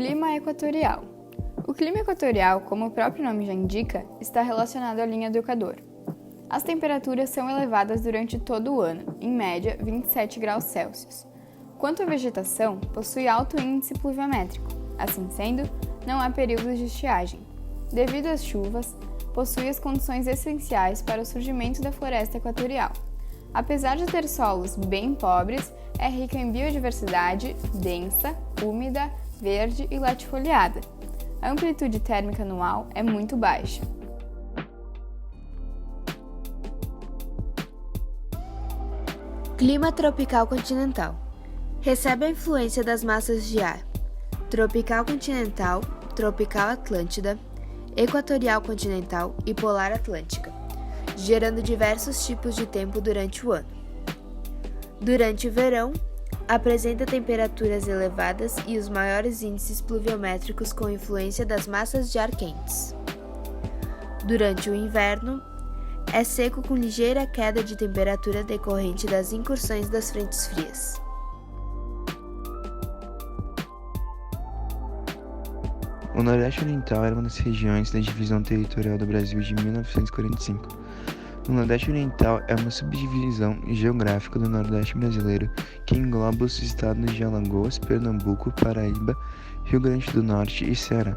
Clima equatorial. O clima equatorial, como o próprio nome já indica, está relacionado à linha do Equador. As temperaturas são elevadas durante todo o ano, em média 27 graus Celsius. Quanto à vegetação, possui alto índice pluviométrico. Assim sendo, não há períodos de estiagem. Devido às chuvas, possui as condições essenciais para o surgimento da floresta equatorial. Apesar de ter solos bem pobres, é rica em biodiversidade, densa, úmida, verde e latifoliada. A amplitude térmica anual é muito baixa. Clima tropical continental. Recebe a influência das massas de ar tropical continental, tropical atlântida, equatorial continental e polar atlântica, gerando diversos tipos de tempo durante o ano. Durante o verão, apresenta temperaturas elevadas e os maiores índices pluviométricos com influência das massas de ar quentes. Durante o inverno, é seco com ligeira queda de temperatura decorrente das incursões das frentes frias. O Nordeste Oriental era uma das regiões da divisão territorial do Brasil de 1945. O Nordeste Oriental é uma subdivisão geográfica do Nordeste brasileiro que engloba os estados de Alagoas, Pernambuco, Paraíba, Rio Grande do Norte e Ceará,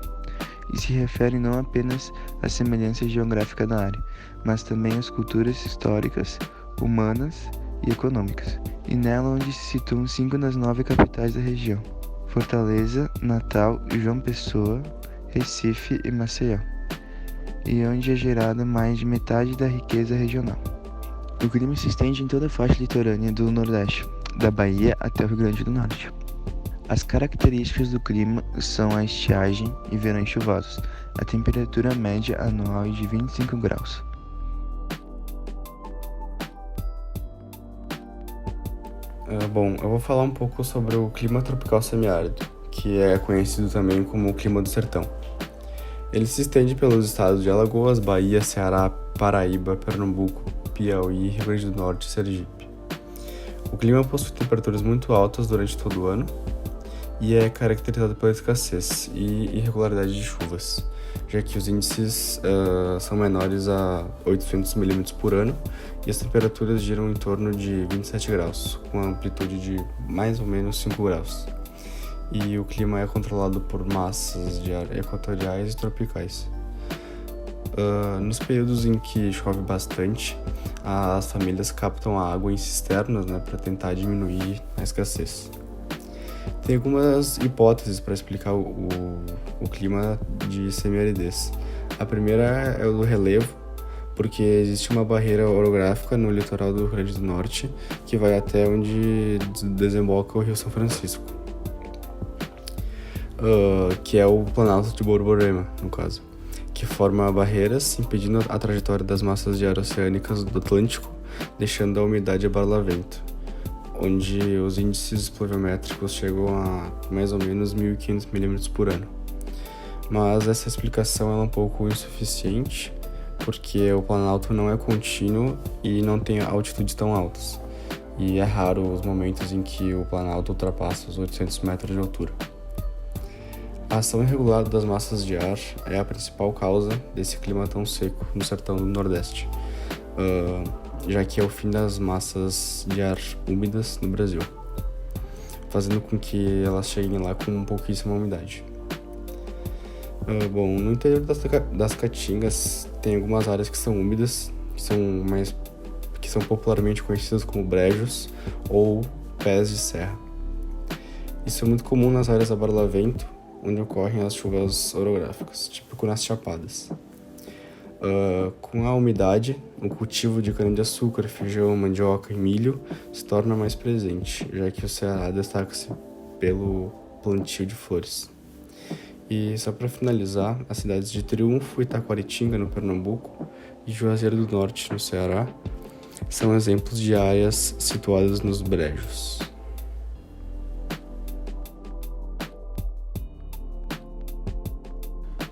e se refere não apenas à semelhança geográfica da área, mas também às culturas históricas, humanas e econômicas, e nela onde se situam 5 das 9 capitais da região: Fortaleza, Natal, João Pessoa, Recife e Maceió, e onde é gerada mais de metade da riqueza regional. O clima se estende em toda a faixa litorânea do Nordeste, da Bahia até o Rio Grande do Norte. As características do clima são a estiagem e verões chuvosos. A temperatura média anual é de 25 graus. Bom, eu vou falar um pouco sobre o clima tropical semiárido, que é conhecido também como o clima do sertão. Ele se estende pelos estados de Alagoas, Bahia, Ceará, Paraíba, Pernambuco, Piauí, Rio Grande do Norte e Sergipe. O clima possui temperaturas muito altas durante todo o ano e é caracterizado pela escassez e irregularidade de chuvas, já que os índices são menores a 800 mm por ano e as temperaturas giram em torno de 27 graus, com a amplitude de mais ou menos 5 graus. E o clima é controlado por massas de ar equatoriais e tropicais. Nos períodos em que chove bastante, as famílias captam a água em cisternas, para tentar diminuir a escassez. Tem algumas hipóteses para explicar o clima de semiaridez. A primeira é o do relevo, porque existe uma barreira orográfica no litoral do Rio Grande do Norte que vai até onde desemboca o Rio São Francisco, que é o Planalto de Borborema, no caso, que forma barreiras impedindo a trajetória das massas de ar oceânicas do Atlântico, deixando a umidade a barlavento, onde os índices pluviométricos chegam a mais ou menos 1.500 mm por ano. Mas essa explicação é um pouco insuficiente, porque o Planalto não é contínuo e não tem altitudes tão altas, e é raro os momentos em que o Planalto ultrapassa os 800 metros de altura. A ação irregular das massas de ar é a principal causa desse clima tão seco no sertão do Nordeste, já que é o fim das massas de ar úmidas no Brasil, fazendo com que elas cheguem lá com pouquíssima umidade. Bom, no interior das Caatingas tem algumas áreas que são úmidas, que são popularmente conhecidas como brejos ou pés de serra. Isso é muito comum nas áreas a barlavento, onde ocorrem as chuvas orográficas, típico nas chapadas. Com a umidade, o cultivo de cana-de-açúcar, feijão, mandioca e milho se torna mais presente, já que o Ceará destaca-se pelo plantio de flores. E só para finalizar, as cidades de Triunfo e Taquaritinga, no Pernambuco, e Juazeiro do Norte, no Ceará, são exemplos de áreas situadas nos brejos.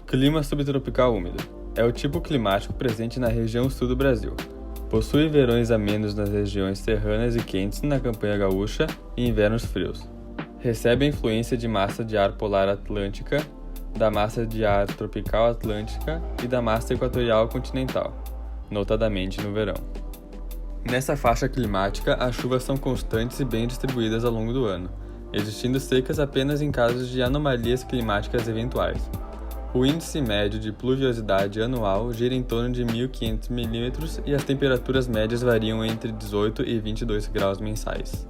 Clima subtropical úmido. É o tipo climático presente na região sul do Brasil. Possui verões amenos nas regiões serranas e quentes na campanha gaúcha e invernos frios. Recebe a influência de massa de ar polar atlântica, da massa de ar tropical atlântica e da massa equatorial continental, notadamente no verão. Nessa faixa climática, as chuvas são constantes e bem distribuídas ao longo do ano, existindo secas apenas em casos de anomalias climáticas eventuais. O índice médio de pluviosidade anual gira em torno de 1.500 mm e as temperaturas médias variam entre 18 e 22 graus mensais.